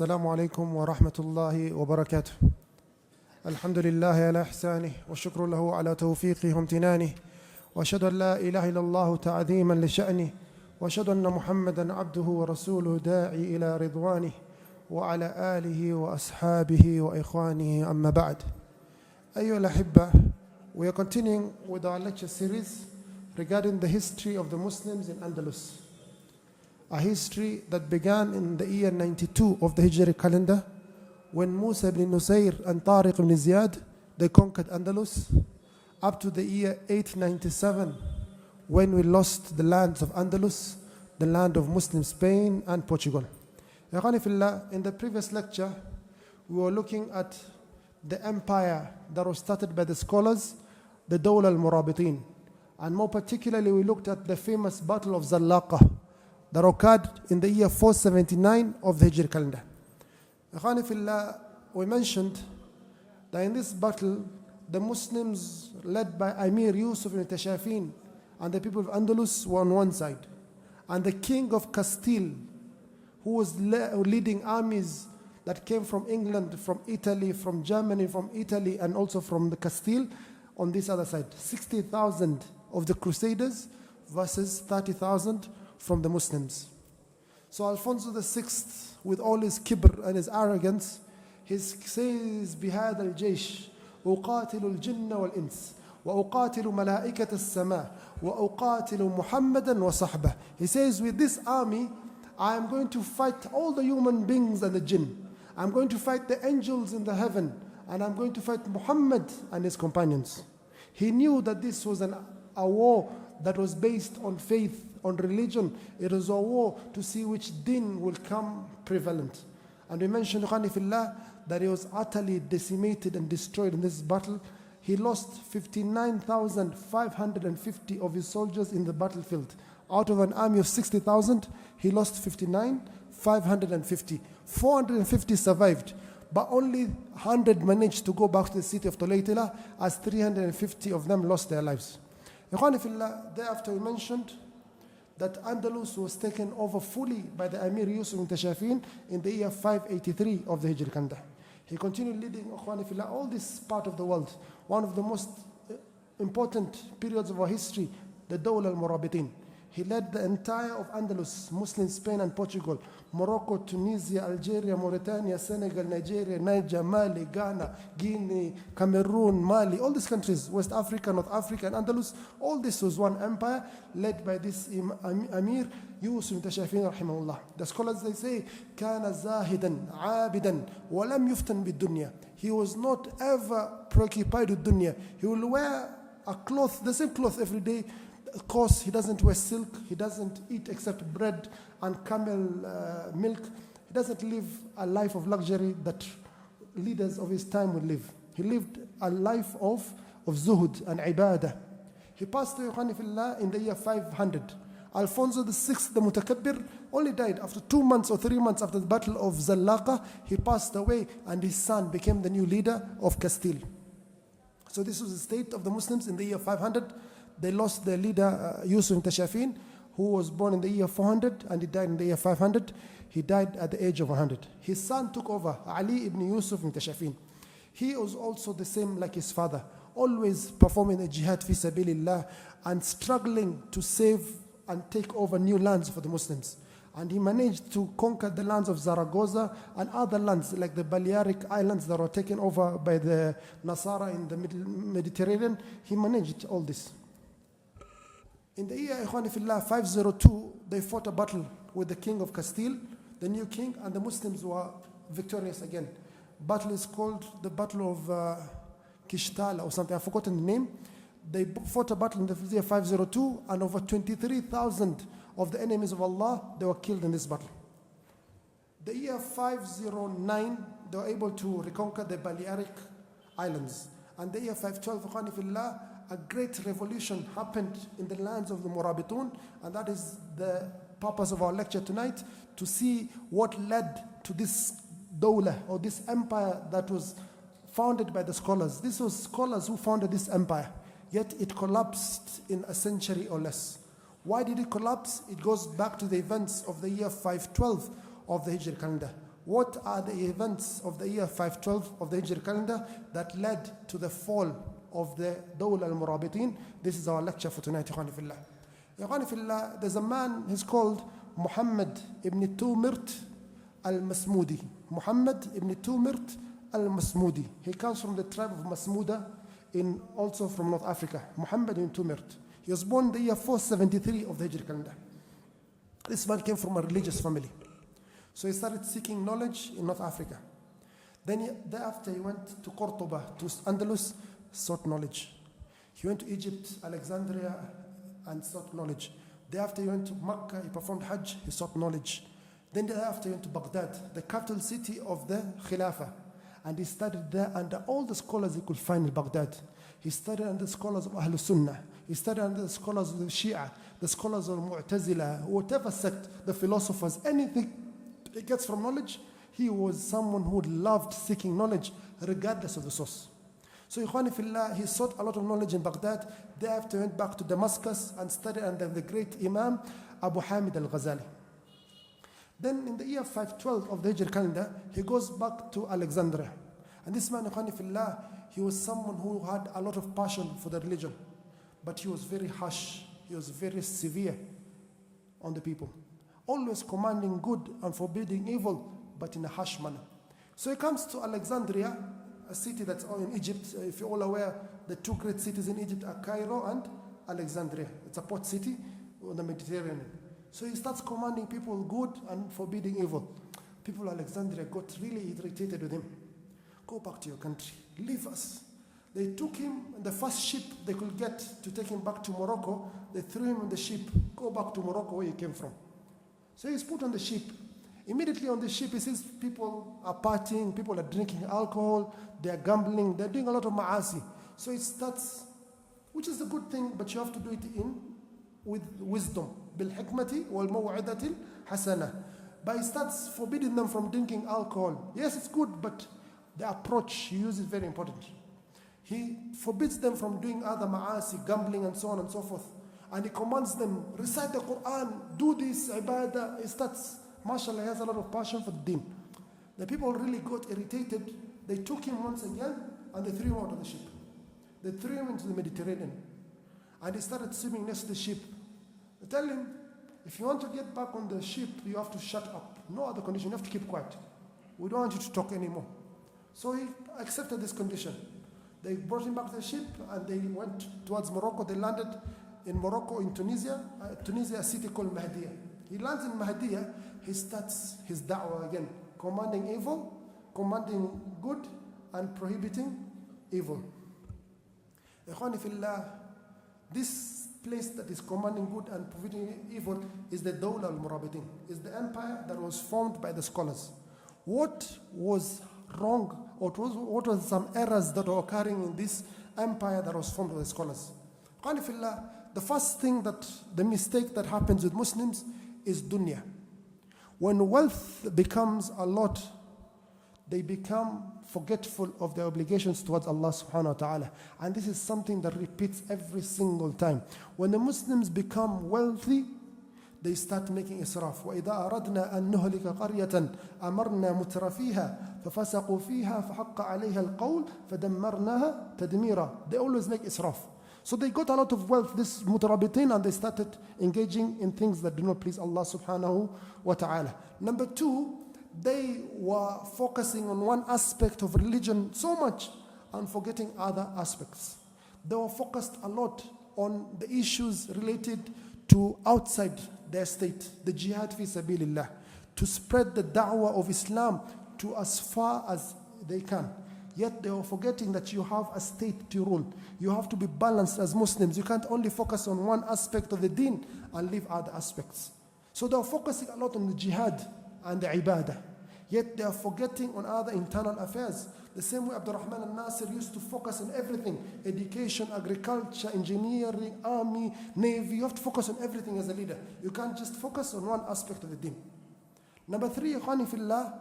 السلام عليكم ورحمة الله وبركاته. الحمد لله على إحسانه والشكر له على توفيقه وامتنانه، وأشهد أن لا إله إلا الله تعظيما لشأنه، وأشهد أن محمدا عبده ورسوله داعي إلى رضوانه وعلى آله وأصحابه وإخوانه. أما بعد. أيها الأحبة, we are continuing with our lecture series regarding the history of the Muslims in Andalus. A history that began in the year 92 of the Hijri calendar, when Musa ibn Nusayr and Tariq ibn Ziyad, they conquered Andalus, up to the year 897, when we lost the lands of Andalus, the land of Muslim Spain and Portugal. In the previous lecture, we were looking at the empire that was started by the scholars, the Dawla al-Murabitoon. And more particularly, we looked at the famous Battle of Zallaqa that occurred in the year 479 of the Hijri calendar. We mentioned that in this battle, the Muslims led by Amir Yusuf ibn Tashafin and the people of Andalus were on one side, and the king of Castile, who was leading armies that came from England, from Italy, from Germany, from Italy, and also from the Castile, on this other side. 60,000 of the Crusaders versus 30,000 from the Muslims. So Alfonso VI, with all his kibr and his arrogance, he says, بهذا الجيش أقاتل الجن والإنس وأقاتل ملائكة السماء وأقاتل محمدا وصحبه. He says, with this army, I am going to fight all the human beings and the jinn. I'm going to fight the angels in the heaven, and I'm going to fight Muhammad and his companions. He knew that this was a war that was based on faith, on religion. It was a war to see which din will come prevalent. And we mentioned that he was utterly decimated and destroyed in this battle. He lost 59,550 of his soldiers in the battlefield. Out of an army of 60,000, he lost 59,550. 450 survived, but only 100 managed to go back to the city of Tolaytila, as 350 of them lost their lives. Thereafter we mentioned that Andalus was taken over fully by the Amir Yusuf ibn Tashafin in the year 583 of the Hijri calendar. He continued leading all this part of the world, one of the most important periods of our history, the Dawla al-Murabitoon. He led the entire of Andalus, Muslim Spain and Portugal, Morocco, Tunisia, Algeria, Mauritania, Senegal, Nigeria, Niger, Mali, Ghana, Guinea, Cameroon, Mali, all these countries, West Africa, North Africa, and Andalus. All this was one empire led by this Amir Yusuf ibn Tashafin rahimahullah. The scholars, they say, كان زاهدا عابدا ولم يفتن بالدنيا. He was not ever preoccupied with dunya. He will wear a cloth, the same cloth every day. Of course, he doesn't wear silk, he doesn't eat except bread and camel milk. He doesn't live a life of luxury that leaders of his time would live. He lived a life of zuhud and ibadah. He passed away in the year 500. Alfonso VI, the Mutakabbir, only died after 2 months or 3 months after the battle of Zallaqa. He passed away, and his son became the new leader of Castile. So this was the state of the Muslims in the year 500. They lost their leader, Yusuf ibn Tashafin, who was born in the year 400, and he died in the year 500. He died at the age of 100. His son took over, Ali ibn Yusuf ibn Tashafin. He was also the same like his father, always performing the jihad fi sabilillah and struggling to save and take over new lands for the Muslims. And he managed to conquer the lands of Zaragoza and other lands like the Balearic Islands that were taken over by the Nasara in the Mediterranean. He managed all this. In the year 502, they fought a battle with the king of Castile, the new king, and the Muslims were victorious again. Battle is called the Battle of Kishtala or something. I've forgotten the name. They fought a battle in the year 502, and over 23,000 of the enemies of Allah, they were killed in this battle. The year 509, they were able to reconquer the Balearic Islands. And the year 512, a great revolution happened in the lands of the Murabitoon, and that is the purpose of our lecture tonight, to see what led to this dawla, or this empire that was founded by the scholars. This was scholars who founded this empire, yet it collapsed in a century or less. Why did it collapse? It goes back to the events of the year 512 of the Hijri calendar, what are the events of the year 512 of the Hijri calendar that led to the fall of the Dawla al-Murabitoon. This is our lecture for tonight, Ikhwani Fillah. Ikhwani Fillah, there's a man, he's called Muhammad ibn Tumirt al-Masmudi. Muhammad ibn Tumirt al-Masmudi. He comes from the tribe of Masmuda, also from North Africa. Muhammad ibn Tumirt. He was born in the year 473 of the Hijri calendar. This man came from a religious family. So he started seeking knowledge in North Africa. Then thereafter he went to Cordoba, to Andalus, sought knowledge. He went to Egypt, Alexandria, and sought knowledge. Thereafter he went to Mecca, he performed Hajj, he sought knowledge. Then thereafter he went to Baghdad, the capital city of the Khilafah. And he studied there under all the scholars he could find in Baghdad. He studied under the scholars of Ahlul Sunnah. He studied under the scholars of the Shia, the scholars of Mu'tazila, whatever sect, the philosophers, anything he gets from knowledge. He was someone who loved seeking knowledge regardless of the source. So Ikhwani Fillah, he sought a lot of knowledge in Baghdad. Thereafter he went back to Damascus and studied under the great Imam Abu Hamid al-Ghazali. Then in the year 512 of the Hijri calendar, he goes back to Alexandria. And this man, Ikhwani Fillah, he was someone who had a lot of passion for the religion. But he was very harsh. He was very severe on the people. Always commanding good and forbidding evil, but in a harsh manner. So he comes to Alexandria, a city that's in Egypt. If you're all aware, the two great cities in Egypt are Cairo and Alexandria. It's a port city on the Mediterranean. So he starts commanding people good and forbidding evil. People of Alexandria got really irritated with him. Go back to your country. Leave us. They took him in the first ship they could get to take him back to Morocco. They threw him on the ship. Go back to Morocco where you came from. So he's put on the ship. Immediately on the ship, he sees people are partying, people are drinking alcohol, they are gambling, they're doing a lot of ma'asi. So it starts, which is a good thing, but you have to do it with wisdom. Bil-hikmati wal-maw'idatil hasana. But he starts forbidding them from drinking alcohol. Yes, it's good, but the approach he uses is very important. He forbids them from doing other ma'asi, gambling and so on and so forth. And he commands them, recite the Quran, do this, ibadah. He starts, mashallah, he has a lot of passion for the deen. The people really got irritated. They took him once again and they threw him out of the ship. They threw him into the Mediterranean. And he started swimming next to the ship. They tell him, if you want to get back on the ship, you have to shut up. No other condition, you have to keep quiet. We don't want you to talk anymore. So he accepted this condition. They brought him back to the ship and they went towards Morocco. They landed in Morocco, in Tunisia, a city called Mahdiya. He lands in Mahdiya, he starts his da'wah again, commanding evil, commanding good, and prohibiting evil. Ikhwani Fillah, this place that is commanding good and prohibiting evil is the Dawla al-Murabitoon, is the empire that was formed by the scholars. What was wrong, or what was some errors that were occurring in this empire that was formed by the scholars? Ikhwani Fillah, the first thing the mistake that happens with Muslims is dunya. When wealth becomes a lot, they become forgetful of their obligations towards Allah subhanahu wa ta'ala. And this is something that repeats every single time. When the Muslims become wealthy, they start making israf. وَإِذَا أَرَدْنَا أَن نُهْلِكَ قَرْيَةً أَمَرْنَا مُتْرَفِيهَا فَفَسَقُوا فِيهَا فَحَقَّ عَلَيْهَا الْقَوْلِ فَدَمَّرْنَاهَا تَدْمِيرًا. They always make israf. So they got a lot of wealth, this Murabitoon, and they started engaging in things that do not please Allah subhanahu wa ta'ala. Number two, they were focusing on one aspect of religion so much and forgetting other aspects. They were focused a lot on the issues related to outside their state, the jihad fi sabilillah, to spread the da'wah of Islam to as far as they can. Yet they were forgetting that you have a state to rule. You have to be balanced as Muslims. You can't only focus on one aspect of the deen and leave other aspects. So they are focusing a lot on the jihad and the ibadah. Yet they are forgetting on other internal affairs. The same way Abdurrahman al-Nasir used to focus on everything. Education, agriculture, engineering, army, navy. You have to focus on everything as a leader. You can't just focus on one aspect of the deen. Number three, Ikhwani Fillah,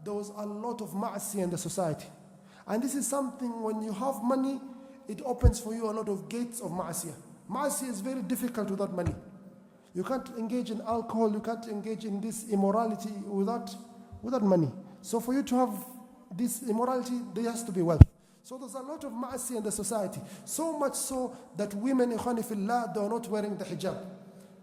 there was a lot of ma'asi in the society. And this is something, when you have money, it opens for you a lot of gates of ma'asiyah. Ma'asiyah is very difficult without money. You can't engage in alcohol, you can't engage in this immorality without without money. So for you to have this immorality, there has to be wealth. So there's a lot of ma'asi in the society. So much so that women, ikhwani fillah, they are not wearing the hijab.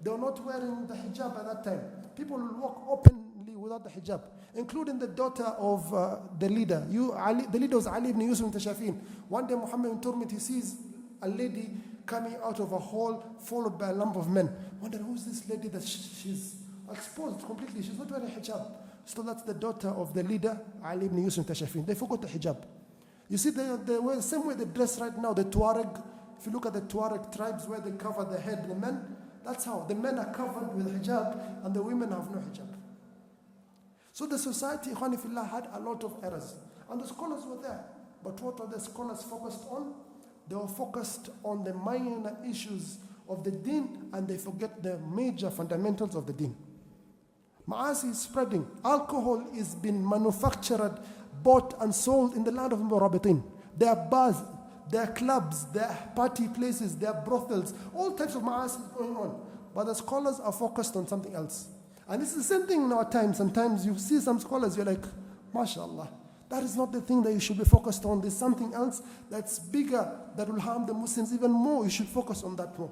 They are not wearing the hijab at that time. People will walk openly without the hijab, including the daughter of the leader. The leader was Ali ibn Yusuf al-Tashafin. One day Muhammad ibn Turmit, he sees a lady coming out of a hall followed by a lump of men. Wonder, who's this lady that she's exposed completely? She's not wearing hijab. So that's the daughter of the leader, Ali ibn Yusuf al-Tashafin. They forgot the hijab. You see, they were the same way they dress right now. The Tuareg, if you look at the Tuareg tribes where they cover the head, the men, that's how. The men are covered with hijab and the women have no hijab. So the society, ikhwani fillah, had a lot of errors. And the scholars were there. But what are the scholars focused on? They were focused on the minor issues of the deen and they forget the major fundamentals of the deen. Ma'asi is spreading. Alcohol is being manufactured, bought and sold in the land of Murabitoon. There are bars, there are clubs, there are party places, there are brothels, all types of ma'asi going on. But the scholars are focused on something else. And it's the same thing in our time. Sometimes you see some scholars, you're like, mashallah, that is not the thing that you should be focused on. There's something else that's bigger that will harm the Muslims even more. You should focus on that more.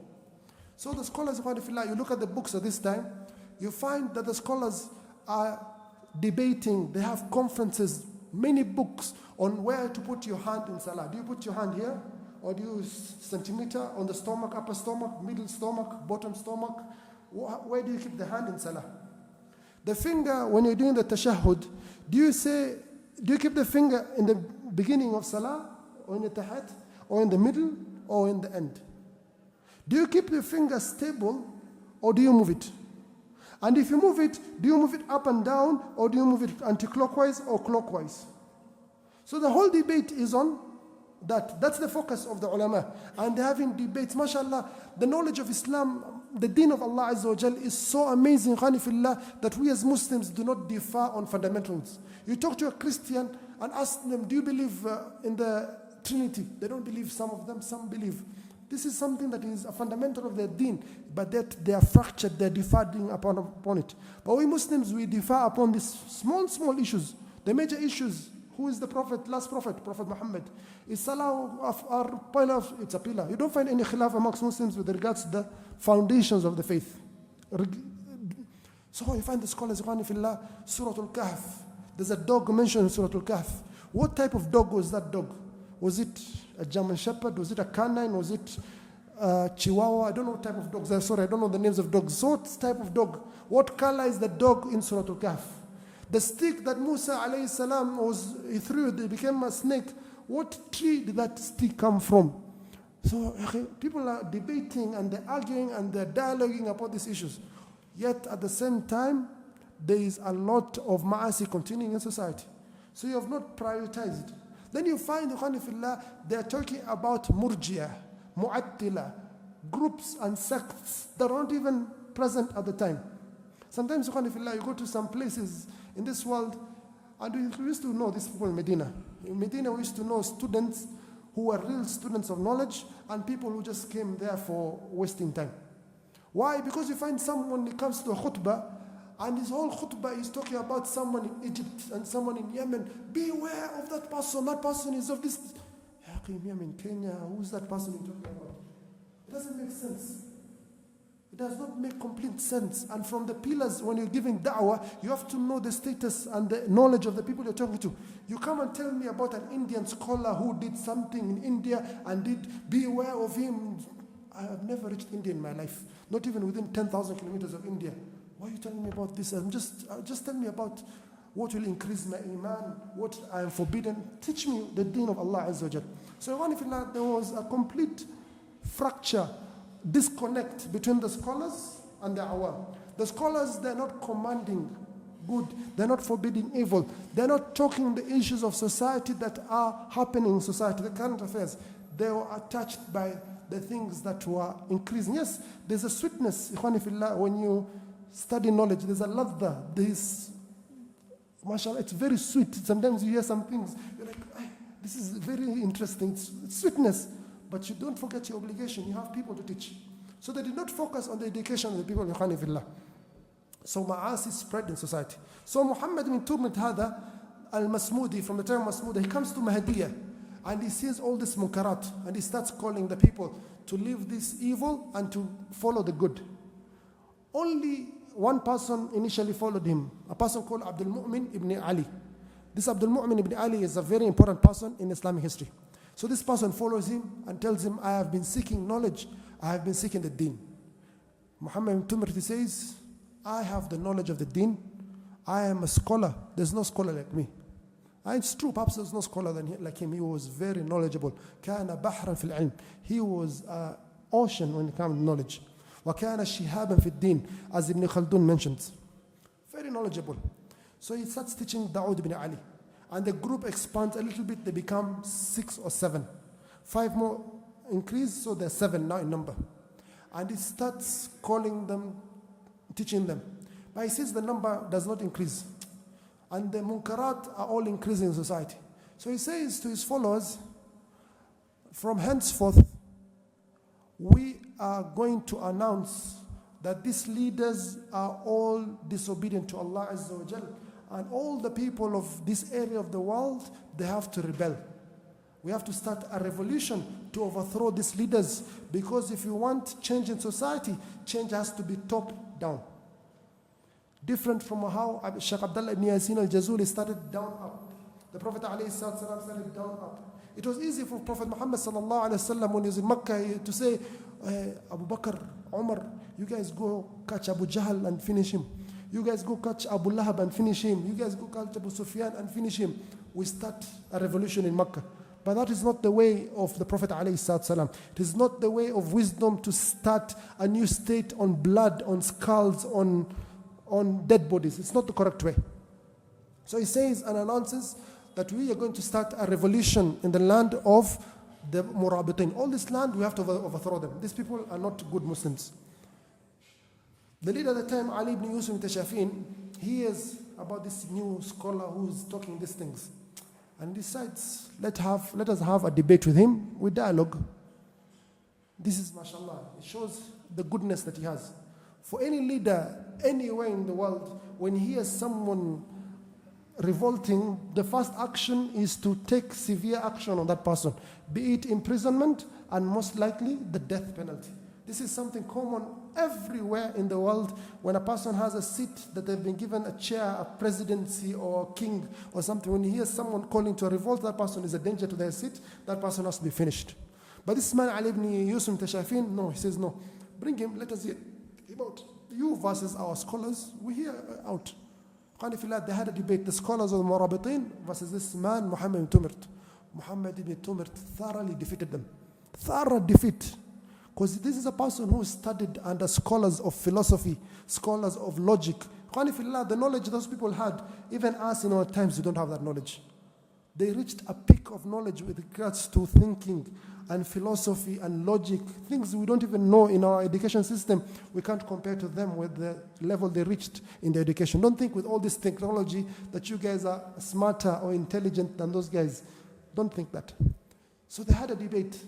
So the scholars, you look at the books of this time, you find that the scholars are debating, they have conferences, many books on where to put your hand in salah. Do you put your hand here? Or do you use centimeter on the stomach, upper stomach, middle stomach, bottom stomach? Where do you keep the hand in salah? The finger, when you're doing the tashahhud, do you keep the finger in the beginning of salah, or in the tahat, or in the middle, or in the end? Do you keep the finger stable, or do you move it? And if you move it, do you move it up and down, or do you move it anti-clockwise or clockwise? So the whole debate is on that. That's the focus of the ulama. And they're having debates. MashaAllah, the knowledge of Islam, the deen of Allah Azza wa Jal is so amazing, khanifillah, that we as Muslims do not differ on fundamentals. You talk to a Christian and ask them, do you believe in the Trinity? They don't believe, some of them, some believe. This is something that is a fundamental of their deen, but that they are fractured, they're differing upon it. But we Muslims, we differ upon these small issues. The major issues, who is the prophet, last prophet, Prophet Muhammad? Is salah of our pillar? It's a pillar. You don't find any khilaf amongst Muslims with regards to the foundations of the faith. So you find the scholars, fillah, Surah Al-Kahf. There's a dog mentioned in Surah Al-Kahf. What type of dog was that dog? Was it a German Shepherd? Was it a canine? Was it Chihuahua? I don't know what type of dogs. Sorry, I don't know the names of dogs. So what type of dog? What color is the dog in Surah Al-Kahf? The stick that Musa alayhi salam he threw, it became a snake. What tree did that stick come from? So people are debating and they're arguing and they're dialoguing about these issues. Yet at the same time, there is a lot of ma'asi continuing in society. So you have not prioritized. Then you find, they're talking about murji'ah, mu'attila, groups and sects that are not even present at the time. Sometimes, you go to some places in this world, and we used to know these people in Medina. In Medina, we used to know students who were real students of knowledge and people who just came there for wasting time. Why? Because you find someone who comes to a khutbah, and his whole khutbah is talking about someone in Egypt and someone in Yemen. Beware of that person. That person is of this. In Kenya, who's that person you're talking about? It doesn't make sense. It does not make complete sense. And from the pillars, when you're giving da'wah, you have to know the status and the knowledge of the people you're talking to. You come and tell me about an Indian scholar who did something in India and did, beware of him. I have never reached India in my life. Not even within 10,000 kilometers of India. Why are you telling me about this? Just tell me about what will increase my iman, what I am forbidden. Teach me the deen of Allah Azza wa Jal. So there was a complete fracture, disconnect between the scholars and the awam. The scholars, they're not commanding good. They're not forbidding evil. They're not talking the issues of society that are happening in society, the current affairs. They were attached by the things that were increasing. Yes, there's a sweetness, when you study knowledge, there's a ladha, mashallah, it's very sweet. Sometimes you hear some things, you're like, this is very interesting, it's sweetness. But you don't forget your obligation, you have people to teach. So they did not focus on the education of the people, So ma'asi spread in society. So Muhammad bin Turmit hada al-Masmudi, from the term Masmuda, he comes to Mahdiya and he sees all this munkarat and he starts calling the people to leave this evil and to follow the good. Only one person initially followed him, a person called Abdul Mu'min ibn Ali. This Abdul Mu'min ibn Ali is a very important person in Islamic history. So this person follows him and tells him, I have been seeking knowledge, I have been seeking the deen. Muhammad bin Tumrit says, I have the knowledge of the deen, I am a scholar, there's no scholar like me. And it's true, perhaps there's no scholar like him. He was very knowledgeable. كان بحرا في العلم. He was an ocean when it comes to knowledge. وكان شهابا في الدين, as Ibn Khaldun mentions. Very knowledgeable. So he starts teaching Dawood ibn Ali. And the group expands a little bit, they become 6 or 7. 5 more increase, so they're 7 now in number. And he starts calling them, teaching them. But he says the number does not increase. And the munkarat are all increasing in society. So he says to his followers, from henceforth, we are going to announce that these leaders are all disobedient to Allah Azza wa Jal, and all the people of this area of the world, they have to rebel. We have to start a revolution to overthrow these leaders, because if you want change in society, change has to be top down. Different from how Sheikh Abdullah ibn Yasin al-Jazuli started down up. The Prophet ﷺ started down up. It was easy for Prophet Muhammad ﷺ when he was in Mecca to say, Abu Bakr, Umar, you guys go catch Abu Jahl and finish him. You guys go catch Abu Lahab and finish him. You guys go catch Abu Sufyan and finish him. We start a revolution in Mecca. But that is not the way of the Prophet ﷺ. It is not the way of wisdom to start a new state on blood, on skulls, on dead bodies. It's not the correct way. So he says and announces that we are going to start a revolution in the land of the Murabitoon. All this land, we have to overthrow them. These people are not good Muslims. The leader at the time, Ali ibn Yusuf al-Tashafin, he hears about this new scholar who's talking these things. And decides, let us have a debate with him, with dialogue. This is, mashallah, it shows the goodness that he has. For any leader anywhere in the world, when he hears someone revolting, the first action is to take severe action on that person, be it imprisonment and most likely the death penalty. This is something common everywhere in the world. When a person has a seat that they've been given a chair, a presidency or a king or something, when he hears someone calling to a revolt, that person is a danger to their seat, that person has to be finished. But this man, Ali ibn Yusuf Tashafin, no, he says no. Bring him, let us hear about you versus our scholars. We hear out. They had a debate, the scholars of the Murabitoon versus this man, Muhammad ibn Tumrit. Muhammad ibn Tumrit thoroughly defeated them. Thorough defeat. Because this is a person who studied under scholars of philosophy, scholars of logic. The knowledge those people had, even us in our times, we don't have that knowledge. They reached a peak of knowledge with regards to thinking and philosophy and logic, things we don't even know in our education system. We can't compare to them with the level they reached in their education. Don't think with all this technology that you guys are smarter or intelligent than those guys. Don't think that. So they had a debate,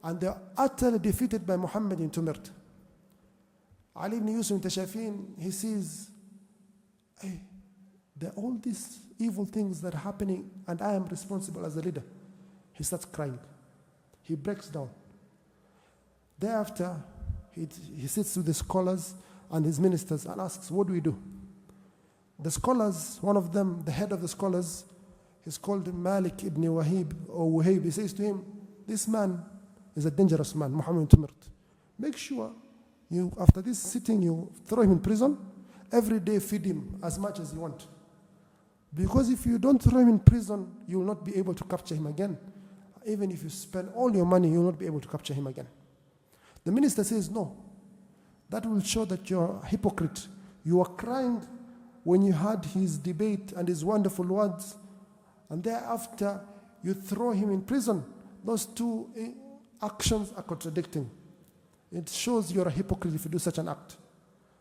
and they are utterly defeated by Muhammad ibn Tumrit. Ali ibn Yusuf Tashafin, he sees, hey, there are all these evil things that are happening, and I am responsible as a leader. He starts crying. He breaks down. Thereafter, he sits with the scholars and his ministers and asks, what do we do? The scholars, one of them, the head of the scholars, is called Malik ibn Wahib or Wahib. He says to him, this man is a dangerous man, Muhammad ibn Tumrit. Make sure you, after this sitting, you throw him in prison. Every day feed him as much as you want. Because if you don't throw him in prison, you will not be able to capture him again. Even if you spend all your money, you will not be able to capture him again. The minister says, no. That will show that you're a hypocrite. You were crying when you had his debate and his wonderful words, and thereafter you throw him in prison. Those two actions are contradicting. It shows you're a hypocrite if you do such an act.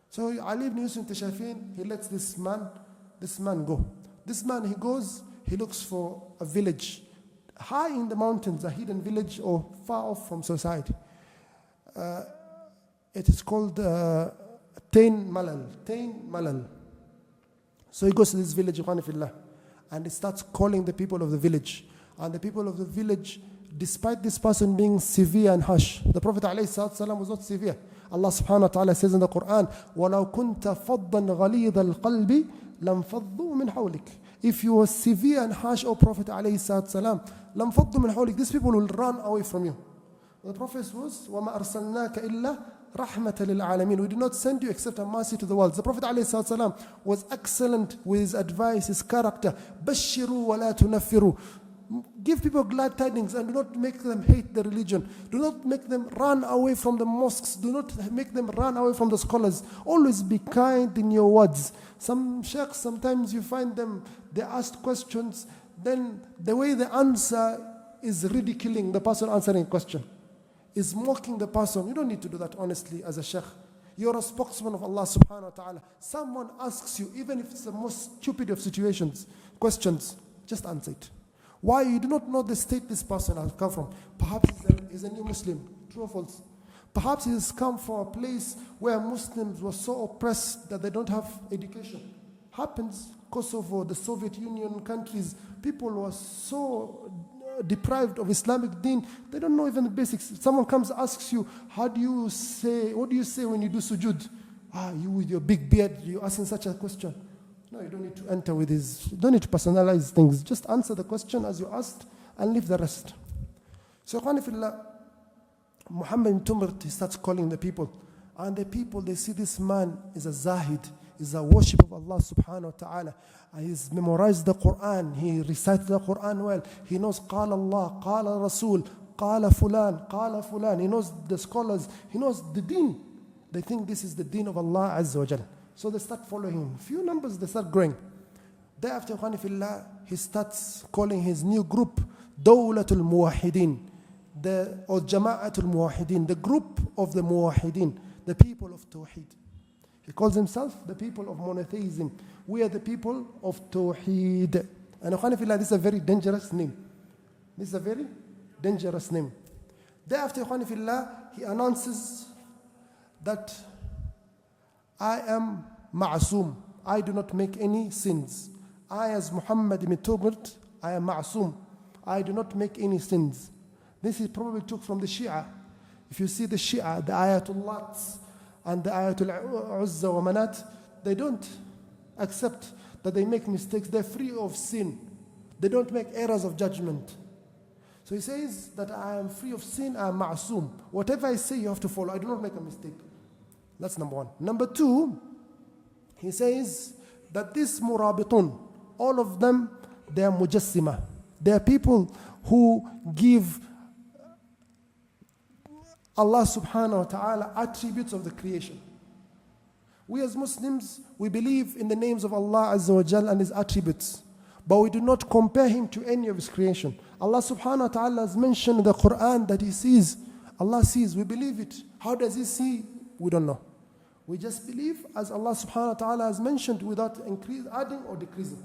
So Ali ibn Yusuf Tashafin, he lets this man go. This man, he goes, he looks for a village high in the mountains, a hidden village or far off from society. It is called Tain Malal. So he goes to this village, Ikhwanifillah, and he starts calling the people of the village. And the people of the village, despite this person being severe and harsh, the Prophet ﷺ was not severe. Allah subhanahu wa ta'ala says in the Quran, وَلَوْ كُنْتَ فَضًّا غَلِيظَ الْقَلْبِ لَمْفَضُّوا مِنْ حَوْلِكَ. If you were severe and harsh, O Prophet ﷺ, لَمْفَضُّوا مِنْ حَوْلِكَ. These people will run away from you. The Prophet was, وَمَا أَرْسَلْنَاكَ إِلَّا رَحْمَةً لِلْعَالَمِينَ. We did not send you except a mercy to the world. The Prophet ﷺ was excellent with his advice, his character. بَشِّرُوا وَلَا تُنَفِّرُوا. Give people glad tidings and do not make them hate the religion. Do not make them run away from the mosques. Do not make them run away from the scholars. Always be kind in your words. Some sheikhs, sometimes you find them, they ask questions, then the way they answer is ridiculing the person answering a question, is mocking the person. You don't need to do that honestly as a sheikh. You're a spokesman of Allah subhanahu wa ta'ala. Someone asks you, even if it's the most stupid of situations, questions, just answer it. Why? You do not know the state this person has come from. Perhaps he's a new Muslim. True or false? Perhaps he has come from a place where Muslims were so oppressed that they don't have education. Happens. Kosovo, the Soviet Union countries, people were so deprived of Islamic deen, they don't know even the basics. If someone comes and asks you, what do you say when you do sujood? You with your big beard, you're asking such a question. No, you don't need to enter with you don't need to personalize things. Just answer the question as you asked and leave the rest. So, Muhammad bin Tumrt, he starts calling the people. And the people, they see this man is a zahid, is a worship of Allah subhanahu wa ta'ala. He's memorized the Quran, he recites the Quran well. He knows Qala Allah, Qala Rasul, Qala Fulan. He knows the scholars, he knows the deen. They think this is the deen of Allah Azza wa Jal. So they start following him. Few numbers, they start growing. Thereafter, he starts calling his new group Dawlatul Muwahidin, or Jama'atul Muwahidin, the group of the Muwahidin, the people of Tawheed. He calls himself the people of monotheism. We are the people of Tawheed. And this is a very dangerous name. This is a very dangerous name. Thereafter, he announces that I am ma'asum. I do not make any sins. I, as Muhammad ibn Tumrt, I am ma'asum. I do not make any sins. This he probably took from the Shia. If you see the Shia, the Ayatullahs and the Ayatul Uzza wa Manat, they don't accept that they make mistakes. They're free of sin. They don't make errors of judgment. So he says that I am free of sin, I am ma'asum. Whatever I say, you have to follow. I do not make a mistake. That's number one. Number two, he says that this Murabitoon, all of them, they are mujassima. They are people who give Allah subhanahu wa ta'ala attributes of the creation. We as Muslims, we believe in the names of Allah Azza wa Jal and His attributes, but we do not compare Him to any of His creation. Allah subhanahu wa ta'ala has mentioned in the Quran that He sees. Allah sees, we believe it. How does He see? We don't know. We just believe as Allah subhanahu wa ta'ala has mentioned without adding or decreasing.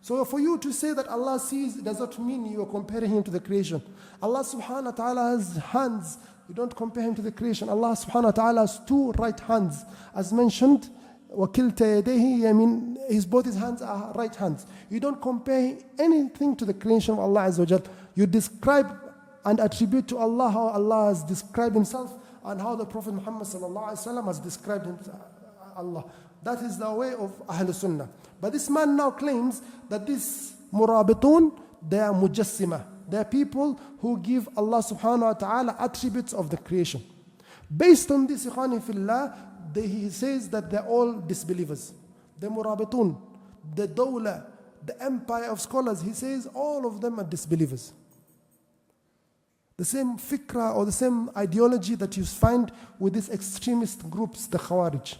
So for you to say that Allah sees, it does not mean you are comparing Him to the creation. Allah subhanahu wa ta'ala has hands. You don't compare Him to the creation. Allah subhanahu wa ta'ala has two right hands. As mentioned, وَكِلْتَ يَدَيْهِ, both his hands are right hands. You don't compare anything to the creation of Allah Azza wa Jal. You describe and attribute to Allah how Allah has described Himself and how the Prophet Muhammad sallallahu alaihi wasallam has described Allah. That is the way of Ahl Sunnah. But this man now claims that this Murabitoon, they are mujassima. They are people who give Allah subhanahu wa ta'ala attributes of the creation. Based on this, ikhwani fillah, he says that they're all disbelievers. The Murabitoon, the Dawla, the empire of scholars, he says all of them are disbelievers. The same fikra or the same ideology that you find with these extremist groups, the Khawarij.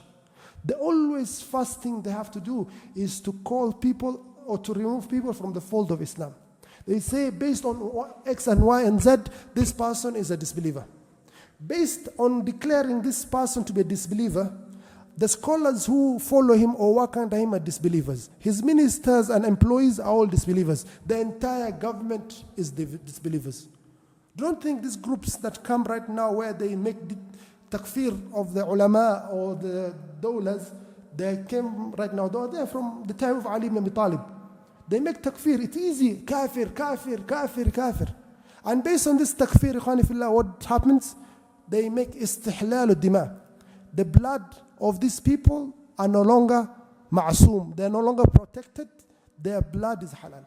The always first thing they have to do is to call people or to remove people from the fold of Islam. They say based on X and Y and Z, this person is a disbeliever. Based on declaring this person to be a disbeliever, the scholars who follow him or work under him are disbelievers. His ministers and employees are all disbelievers. The entire government is disbelievers. Don't think these groups that come right now where they make takfir of the ulama or the dawlas, they came right now, they're from the time of Ali ibn Abi Talib. They make takfir, it's easy, kafir, kafir, kafir, kafir. And based on this takfir, ikhwani fillah, what happens? They make istihlal al-dima. The blood of these people are no longer ma'asum. They are no longer protected. Their blood is halal.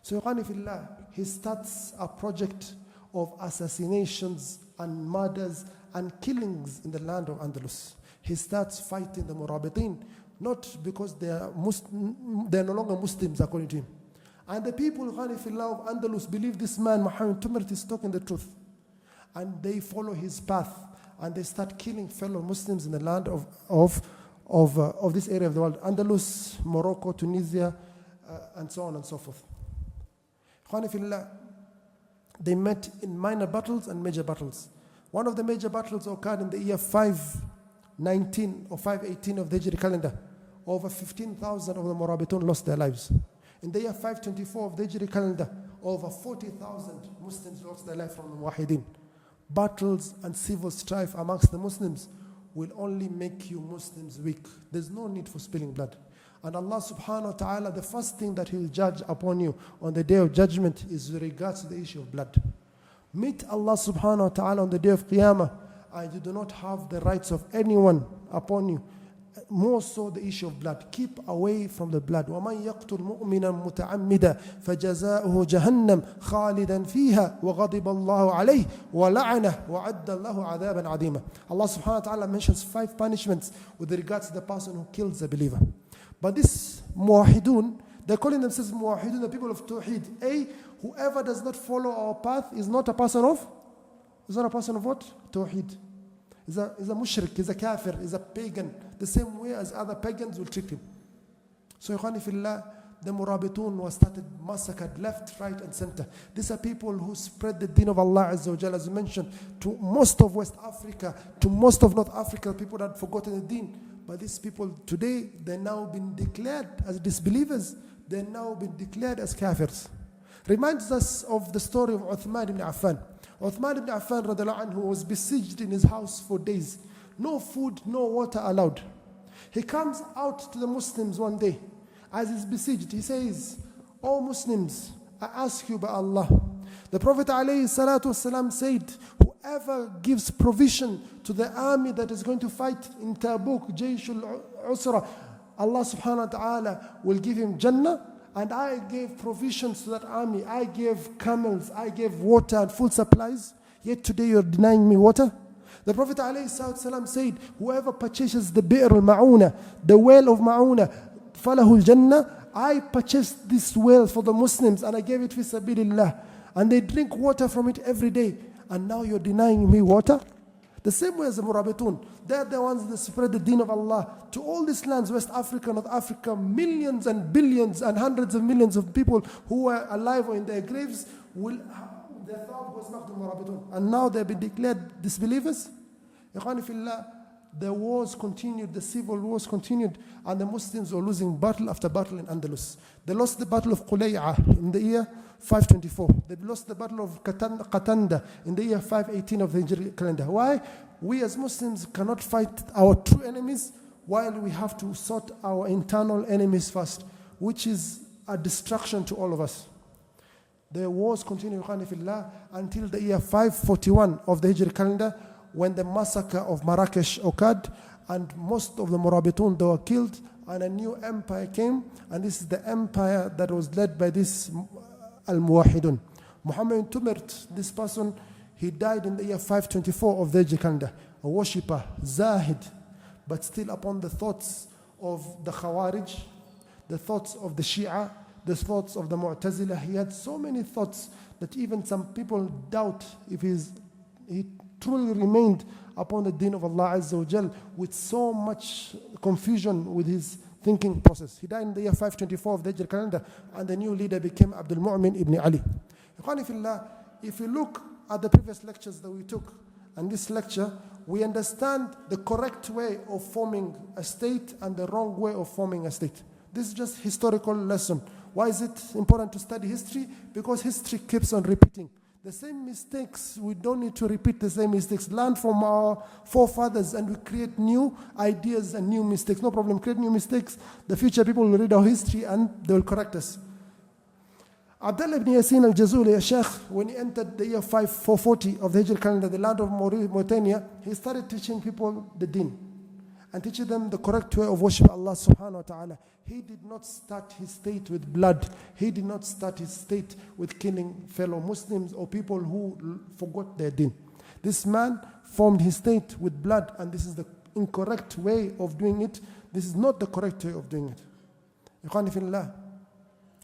So ikhwani fillah, he starts a project of assassinations and murders and killings in the land of Andalus. He starts fighting the Murabitoon, not because they are no longer Muslims according to him. And the people of Andalus believe this man, Muhammad Tumert, is talking the truth. And they follow his path. And they start killing fellow Muslims in the land of this area of the world. Andalus, Morocco, Tunisia, and so on and so forth. They met in minor battles and major battles. One of the major battles occurred in the year 519 or 518 of the Hijri calendar. Over 15,000 of the Murabitoon lost their lives. In the year 524 of the Hijri calendar, over 40,000 Muslims lost their life from the Muwahideen. Battles and civil strife amongst the Muslims will only make you Muslims weak. There's no need for spilling blood. And Allah subhanahu wa ta'ala, the first thing that He will judge upon you on the day of judgment is with regards to the issue of blood. Meet Allah subhanahu wa ta'ala on the day of Qiyamah, and you do not have the rights of anyone upon you. More so the issue of blood. Keep away from the blood. وَمَنْ يَقْتُلْ مُؤْمِنًا مُتَعَمِّدًا فَجَزَاؤُهُ جَهَنَّمْ خَالِدًا فِيهَا وَغَضِبَ اللَّهُ عَلَيْهِ وَلَعَنَهُ وَعَدَّ اللَّهُ عَذَابًا عَظِيمًا. Allah subhanahu wa ta'ala mentions 5 punishments with regards to the person who kills a believer. But this Muwahidun, they're calling themselves Muwahidun, the people of Tawheed. Whoever does not follow our path is not a person of what? Tawheed. Is a mushrik, is a kafir, is a pagan, the same way as other pagans will treat him. So ikhwani fillah, the Murabitoon was started, massacred left, right and center. These are people who spread the deen of Allah Azza wa Jalla, as we mentioned, to most of West Africa, to most of North Africa, people that had forgotten the deen. But these people today, they're now been declared as disbelievers. They're now been declared as kafirs. Reminds us of the story of Uthman ibn Affan. Uthman ibn Affan radiallahu anhu was besieged in his house for days. No food, no water allowed. He comes out to the Muslims one day. As he's besieged, he says, "O Muslims, I ask you by Allah." The Prophet ﷺ said, whoever gives provision to the army that is going to fight in Tabuk, Jayshul Usra, Allah subhanahu wa ta'ala will give him Jannah. And I gave provisions to that army. I gave camels, I gave water and food supplies. Yet today you're denying me water. The Prophet ﷺ said, whoever purchases the bi'r al-ma'una, the well of Ma'una, falahul Jannah, I purchased this well for the Muslims and I gave it fi sabilillah. And they drink water from it every day. And now you're denying me water? The same way as the Murabitoon. They're the ones that spread the deen of Allah to all these lands, West Africa, North Africa, millions and billions and hundreds of millions of people who were alive or in their graves, their thought was not the Murabitoon. And now they've been declared disbelievers. Ikhwani fillah, the wars continued, the civil wars continued, and the Muslims were losing battle after battle in Andalus. They lost the battle of Qulay'a in the year 524. They lost the battle of Qatanda in the year 518 of the Hijri calendar. Why? We as Muslims cannot fight our true enemies while we have to sort our internal enemies first, which is a distraction to all of us. The wars continued until the year 541 of the Hijri calendar, when the massacre of Marrakesh occurred and most of the Murabitoon, they were killed, and a new empire came, and this is the empire that was led by this Al-Muwahidun. Muhammad Tumert, this person, he died in the year 524 of the Hijri calendar, a worshipper, Zahid, but still upon the thoughts of the Khawarij, the thoughts of the Shia, the thoughts of the Mu'tazila. He had so many thoughts that even some people doubt if he truly remained upon the deen of Allah Azza wa Jal, with so much confusion with his thinking process. He died in the year 524 of the Hijri calendar, and the new leader became Abdul Mu'min ibn Ali. If you look at the previous lectures that we took, and this lecture, we understand the correct way of forming a state and the wrong way of forming a state. This is just historical lesson. Why is it important to study history? Because history keeps on repeating. The same mistakes, we don't need to repeat the same mistakes. Learn from our forefathers and we create new ideas and new mistakes. No problem, create new mistakes. The future people will read our history and they will correct us. Abdullah ibn Yasin al-Jazuli, a sheikh, when he entered the year 440 of the Hijr calendar, the land of Mauritania, he started teaching people the deen and teaching them the correct way of worship Allah subhanahu wa ta'ala. He did not start his state with blood. He did not start his state with killing fellow Muslims or people who forgot their deen. This man formed his state with blood, and this is the incorrect way of doing it. This is not the correct way of doing it. Ikhwani fillah,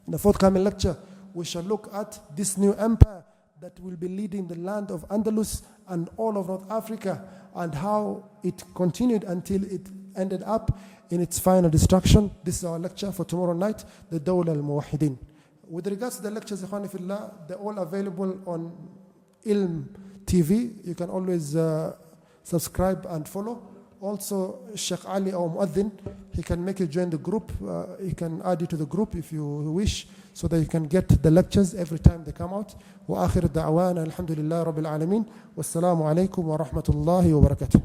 in the forthcoming lecture, we shall look at this new empire that will be leading the land of Andalus and all of North Africa, and how it continued until it ended up in its final destruction. This is our lecture for tomorrow night, the Dawla al-Muwahidin. With regards to the lectures, Ikhwani fillah, they're all available on Ilm TV. You can always subscribe and follow. Also, Sheikh Ali, our Muaddin, he can make you join the group. He can add you to the group if you wish, so that you can get the lectures every time they come out. Wa akhir da'wana alhamdulillah rabbil alameen. Wassalamu alaikum wa rahmatullahi wa barakatuh.